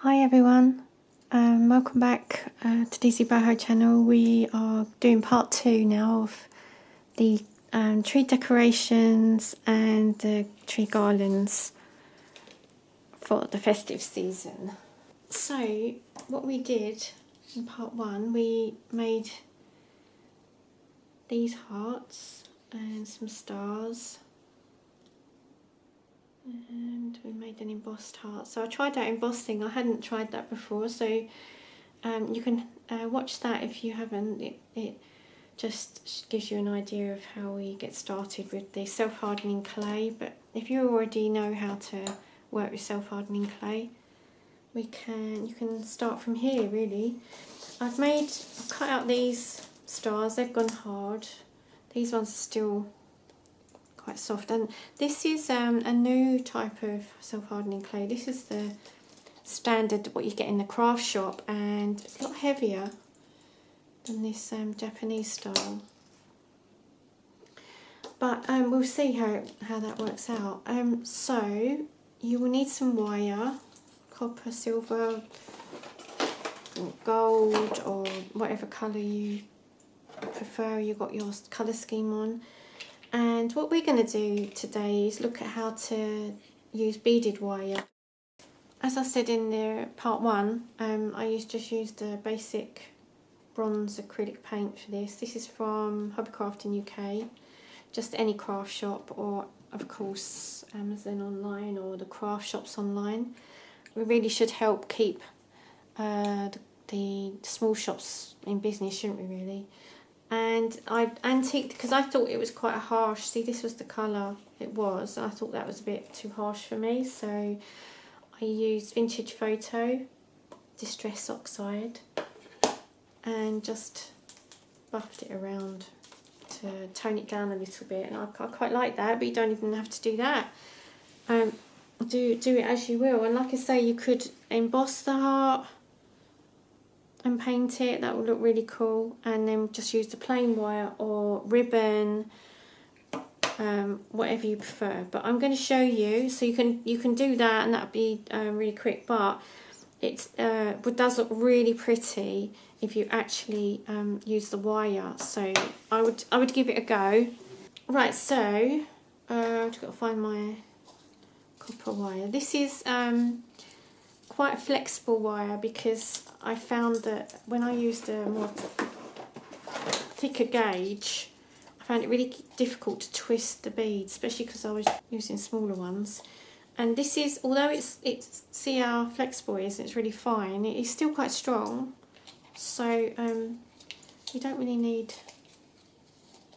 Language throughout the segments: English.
Hi everyone, welcome back to DC Boho channel. We are doing part 2 now of the tree decorations and the tree garlands for the festive season. So what we did in part 1, we made these hearts and some stars. And we made an embossed heart. So I tried out embossing. I hadn't tried that before, so you can watch that if you haven't. It just gives you an idea of how we get started with the self-hardening clay. But if you already know how to work with self-hardening clay, you can start from here really. I've cut out these stars. They've gone hard. These ones are still quite soft, and this is a new type of self-hardening clay. This is the standard what you get in the craft shop, and it's a lot heavier than this Japanese style, but we'll see how that works out. So you will need some wire, copper, silver, or gold, or whatever colour you prefer. You've got your colour scheme on. And what we're going to do today is look at how to use beaded wire. As I said in the part 1, I just used a basic bronze acrylic paint for this. This is from Hobbycraft in UK, just any craft shop, or of course Amazon online or the craft shops online. We really should help keep the small shops in business, shouldn't we really? And I antiqued because I thought it was quite harsh. See, this was the colour it was. I thought that was a bit too harsh for me, so I used Vintage Photo Distress Oxide and just buffed it around to tone it down a little bit. And I quite like that, but you don't even have to do that. Do it as you will. And like I say, you could emboss the heart and paint it. That would look really cool. And then just use the plain wire or ribbon, whatever you prefer. But I'm going to show you, so you can do that, and that'll be really quick. But it does look really pretty if you actually use the wire. So I would give it a go. Right, so I've got to find my copper wire. This is quite a flexible wire, because I found that when I used a more thicker gauge, I found it really difficult to twist the beads, especially because I was using smaller ones. And this is, although it's see how flexible it is, it's really fine, it is still quite strong. So you don't really need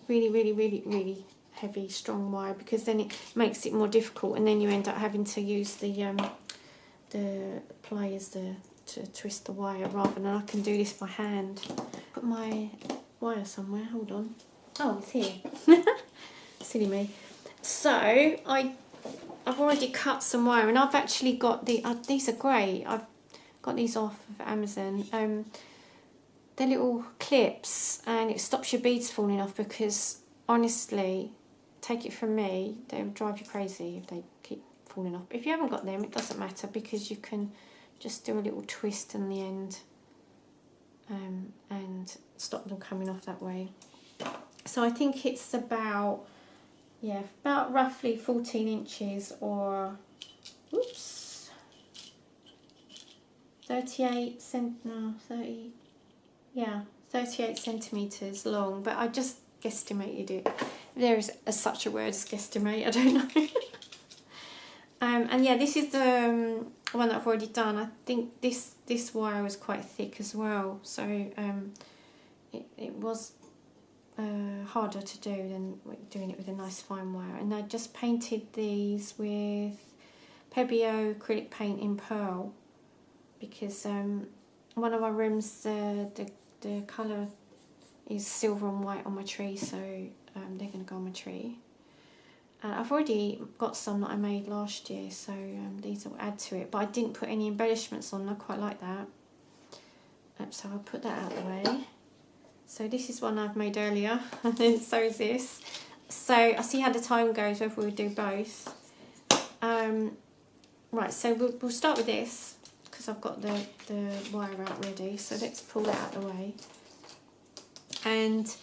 really heavy, strong wire, because then it makes it more difficult, and then you end up having to use the pliers to twist the wire, rather than I can do this by hand. Put my wire somewhere, hold on. Oh, it's here. Silly me. So I've already cut some wire, and I've actually got these are great. I've got these off of Amazon. They're little clips, and it stops your beads falling off, because honestly, take it from me, they would drive you crazy if they keep falling off. But if you haven't got them, it doesn't matter, because you can just do a little twist in the end and stop them coming off that way. So I think it's about roughly 14 inches, or oops, 38 centimeters long. But I just guesstimated it. There is such a word as guesstimate, I don't know. And yeah, this is the one that I've already done. I think this wire was quite thick as well, so it was harder to do than doing it with a nice fine wire. And I just painted these with Pebeo acrylic paint in pearl, because one of my rooms, the colour is silver and white on my tree, so they're going to go on my tree. I've already got some that I made last year, so these will add to it, but I didn't put any embellishments on. I quite like that. So I'll put that out of the way. So this is one I've made earlier, and then so is this. So I'll see how the time goes, whether we'll do both. Right, so we'll start with this, because because I've got the wire out ready. So let's pull that out of the way. And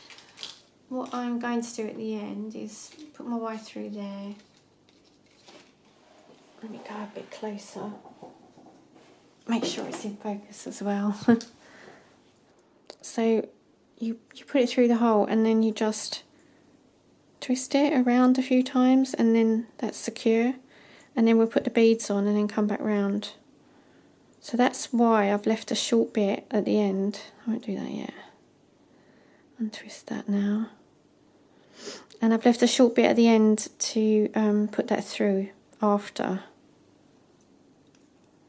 what I'm going to do at the end is put my wire through there. Let me go a bit closer. Make sure it's in focus as well. So you put it through the hole and then you just twist it around a few times and then that's secure. And then we'll put the beads on and then come back round. So that's why I've left a short bit at the end. I won't do that yet. Untwist that now. And I've left a short bit at the end to put that through after.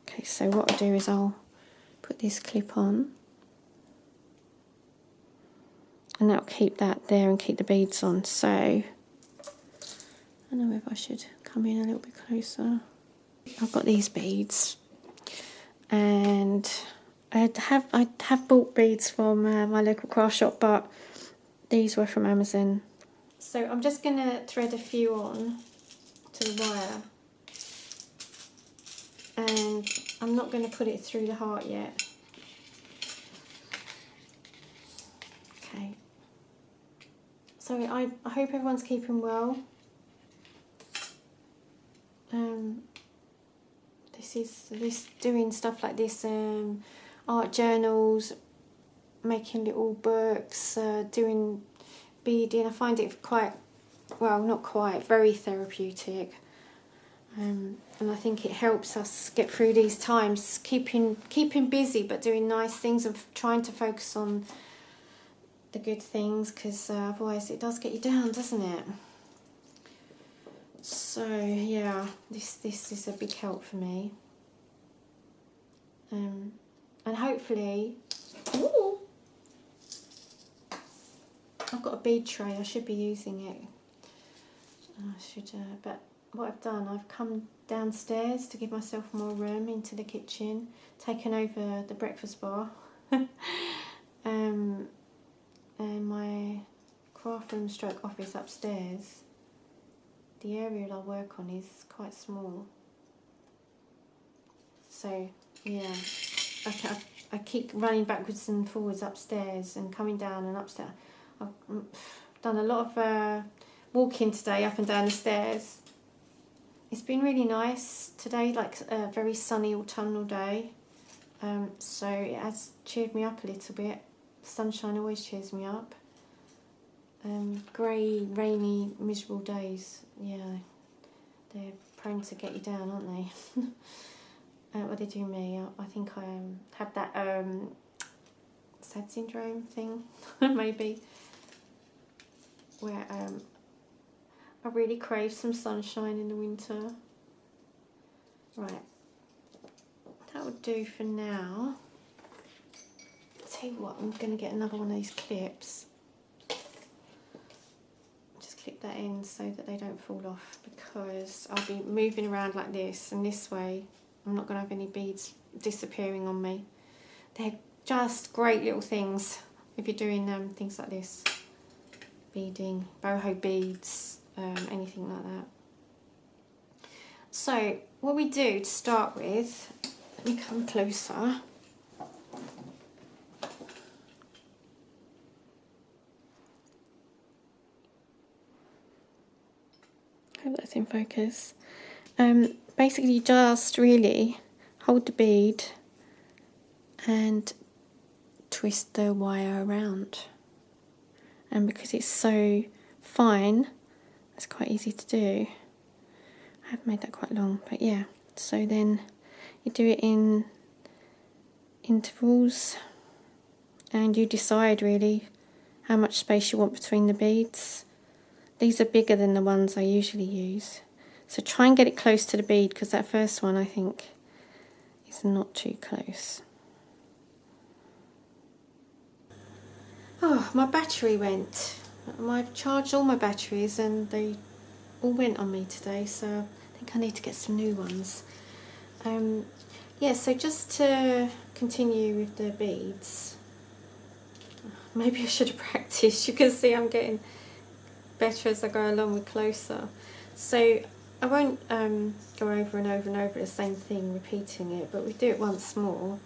Okay, so what I'll do is I'll put this clip on. And that'll keep that there and keep the beads on. So, I don't know if I should come in a little bit closer. I've got these beads. And I have bought beads from my local craft shop, but these were from Amazon. So I'm just going to thread a few on to the wire. And I'm not going to put it through the heart yet. Okay. So I hope everyone's keeping well. Doing stuff like this, art journals, making little books, doing beading. I find it quite, well, not quite, very therapeutic. And I think it helps us get through these times, keeping busy but doing nice things and trying to focus on the good things, because otherwise it does get you down, doesn't it? So yeah, this is a big help for me. And hopefully, ooh, I've got a bead tray, I should be using it. But what I've done, I've come downstairs to give myself more room into the kitchen, taken over the breakfast bar, and my craft room stroke office upstairs. The area I work on is quite small. So yeah, I keep running backwards and forwards upstairs and coming down and upstairs. I've done a lot of walking today up and down the stairs. It's been really nice today, like a very sunny autumnal day. So it has cheered me up a little bit. Sunshine always cheers me up. Grey, rainy, miserable days, yeah, they're prone to get you down, aren't they? What they do me, I think I have that sad syndrome thing, maybe, where I really crave some sunshine in the winter. Right, that would do for now. I'll tell you what, I'm going to get another one of these clips. Clip that in so that they don't fall off, because I'll be moving around like this, and this way I'm not going to have any beads disappearing on me. They're just great little things if you're doing things like this, beading, boho beads, anything like that. So what we do to start with, let me come closer. Hope that's in focus. Basically just really hold the bead and twist the wire around. And because it's so fine, it's quite easy to do. I have made that quite long, but yeah. So then you do it in intervals, and you decide really how much space you want between the beads. These are bigger than the ones I usually use. So try and get it close to the bead, because that first one I think is not too close. Oh, my battery went. I've charged all my batteries and they all went on me today, so I think I need to get some new ones. Yeah, so just to continue with the beads, maybe I should have practiced. You can see I'm getting better as I go along with closer. So I won't go over and over and over the same thing, repeating it, but we do it once more.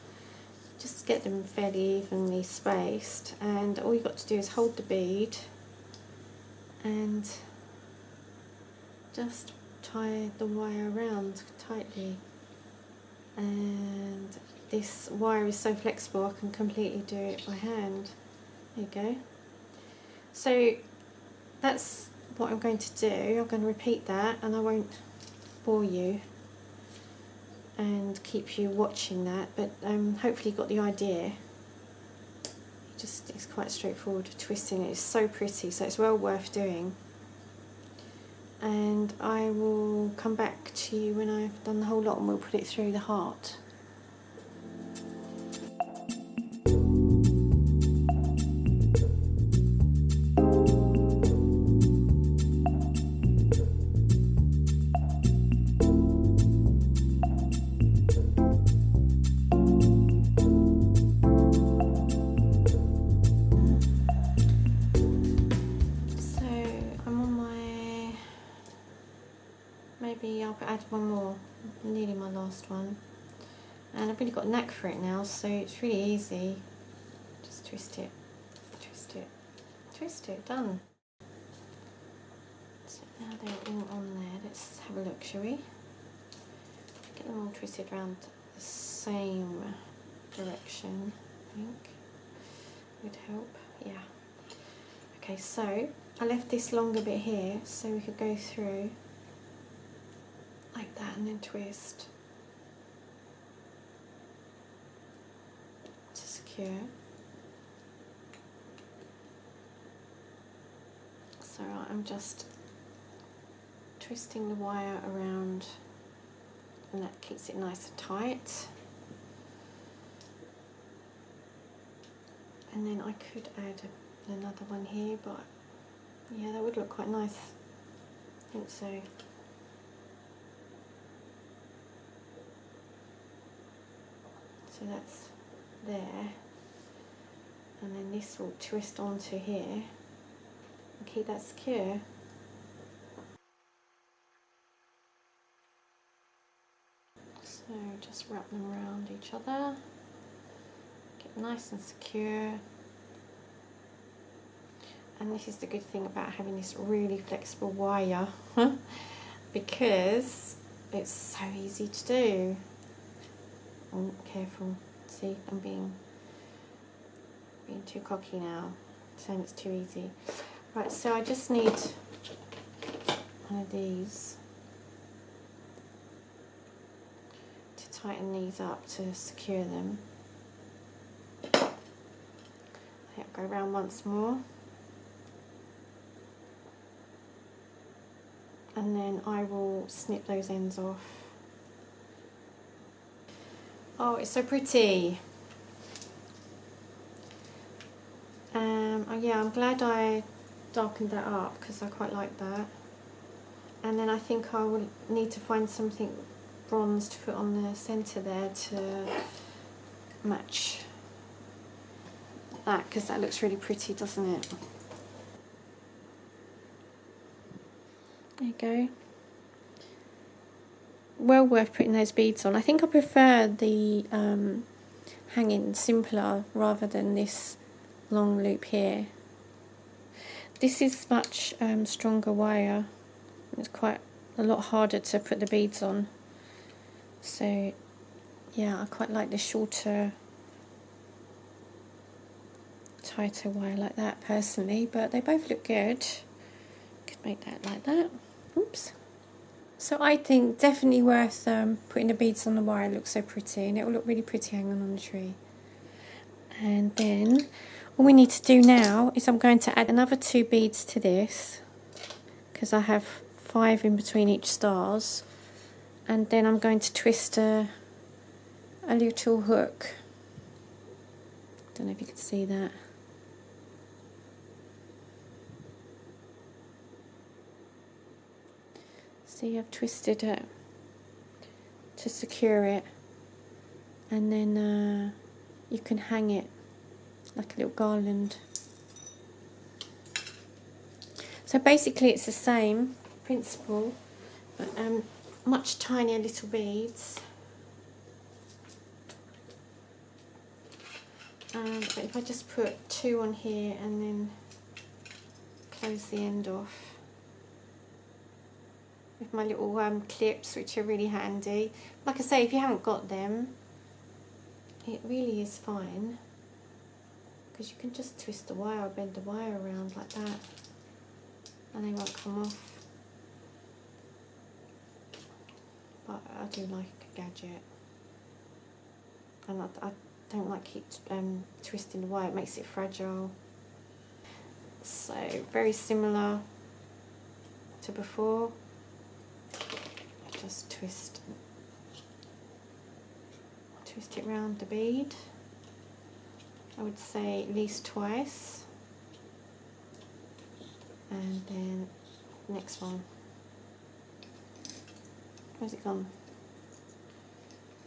Just get them fairly evenly spaced, and all you've got to do is hold the bead and just tie the wire around tightly. And this wire is so flexible I can completely do it by hand. There you go. So that's what I'm going to do. I'm going to repeat that, and I won't bore you and keep you watching that, but hopefully you got the idea. It's quite straightforward with twisting it. It's so pretty, so it's well worth doing. And I will come back to you when I've done the whole lot, and we'll put it through the heart. Maybe I'll add one more, nearly my last one. And I've really got a knack for it now, so it's really easy. Just twist it, twist it, twist it, done. So now they're all on there, let's have a look, shall we? Get them all twisted around the same direction, I think. Would help, yeah. Okay, so I left this longer bit here so we could go through like that and then twist to secure. So I'm just twisting the wire around, and that keeps it nice and tight. And then I could add another one here, but yeah, that would look quite nice. I think so. So that's there, and then this will twist onto here and keep that secure. So just wrap them around each other, get nice and secure. And this is the good thing about having this really flexible wire, because it's so easy to do. Oh, careful, see, I'm being too cocky now, saying it's too easy. Right, so I just need one of these to tighten these up to secure them. I'll go around once more, and then I will snip those ends off. Oh, it's so pretty. Oh yeah, I'm glad I darkened that up because I quite like that. And then I think I will need to find something bronze to put on the centre there to match that, because that looks really pretty, doesn't it? There you go. Well worth putting those beads on. I think I prefer the hanging simpler rather than this long loop here. This is much stronger wire. It's quite a lot harder to put the beads on. So yeah, I quite like the shorter, tighter wire like that personally, but they both look good. Could make that like that. Oops. So I think definitely worth putting the beads on the wire. It looks so pretty, and it will look really pretty hanging on the tree. And then all we need to do now is I'm going to add another 2 beads to this, because I have 5 in between each stars, and then I'm going to twist a little hook. Don't know if you can see that. See, I've twisted it to secure it, and then you can hang it like a little garland. So basically it's the same principle But much tinier little beads. But if I just put 2 on here and then close the end off with my little clips, which are really handy. Like I say, if you haven't got them, it really is fine, because you can just twist the wire or bend the wire around like that and they won't come off. But I do like a gadget, and I don't like keep twisting the wire, it makes it fragile. So very similar to before, just twist it round the bead. I would say at least twice, and then next one. Where's it gone?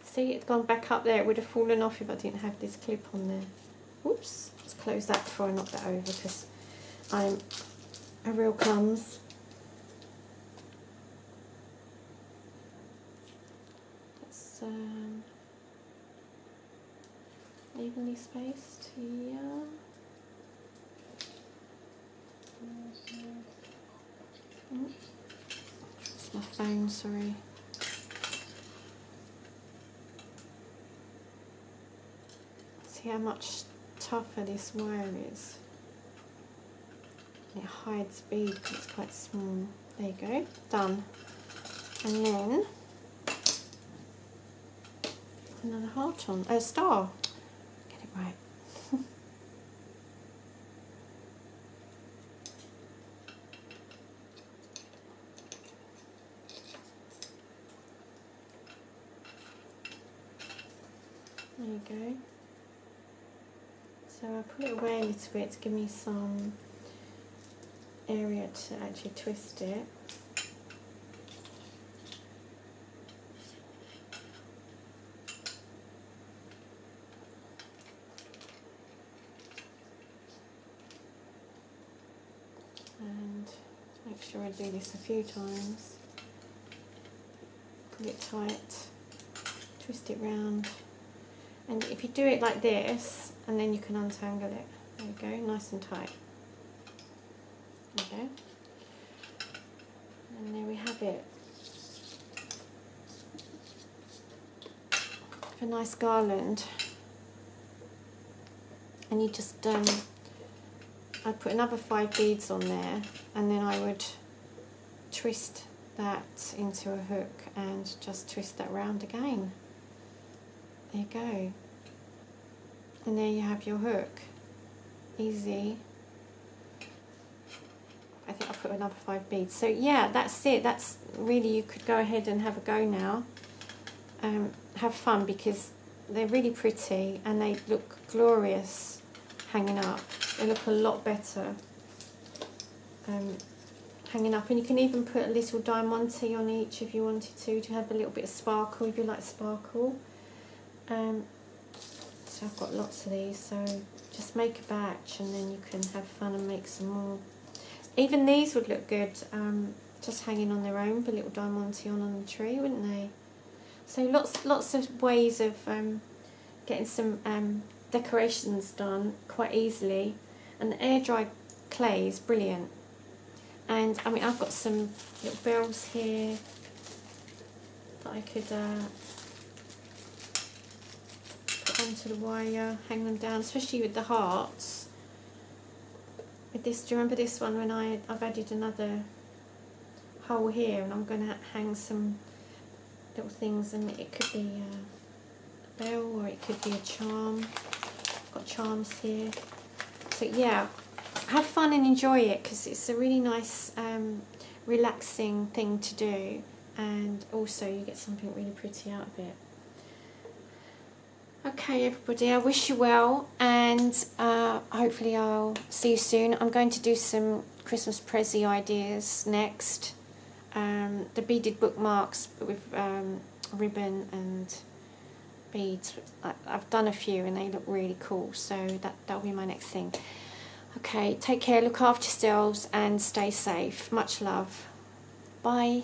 See, it's gone back up there. It would have fallen off if I didn't have this clip on there. Whoops, let's close that before I knock that over, because I'm a real clums. Let's evenly spaced, yeah. It's my phone, sorry. See how much tougher this wire is. It hides bead because it's quite small. There you go, done. And then another heart on, a star. Get it right. There you go. So I put it away a little bit to give me some area to actually twist it. And make sure I do this a few times. Pull it tight, twist it round. And if you do it like this, and then you can untangle it. There you go, nice and tight. Okay. And there we have it. A nice garland. And you just, I'd put another 5 beads on there, and then I would twist that into a hook and just twist that round again. There you go. And there you have your hook. Easy. I think I'll put another 5 beads. So yeah, that's it. That's really, you could go ahead and have a go now. Have fun, because they're really pretty and they look glorious hanging up. They look a lot better hanging up. And you can even put a little diamante on each if you wanted to have a little bit of sparkle, if you like sparkle. So I've got lots of these, so just make a batch and then you can have fun and make some more. Even these would look good just hanging on their own with a little diamante on the tree, wouldn't they? So lots of ways of getting some decorations done quite easily, and the air dry clay is brilliant. And I mean, I've got some little bells here that I could onto the wire, hang them down, especially with the hearts. With this, do you remember this one when I've added another hole here, and I'm going to hang some little things, and it could be a bell or it could be a charm. I've got charms here. So yeah, have fun and enjoy it, because it's a really nice relaxing thing to do, and also you get something really pretty out of it. Okay everybody, I wish you well, and hopefully I'll see you soon. I'm going to do some Christmas Prezi ideas next. The beaded bookmarks with ribbon and beads. I've done a few and they look really cool, so that'll be my next thing. Okay, take care, look after yourselves and stay safe. Much love. Bye.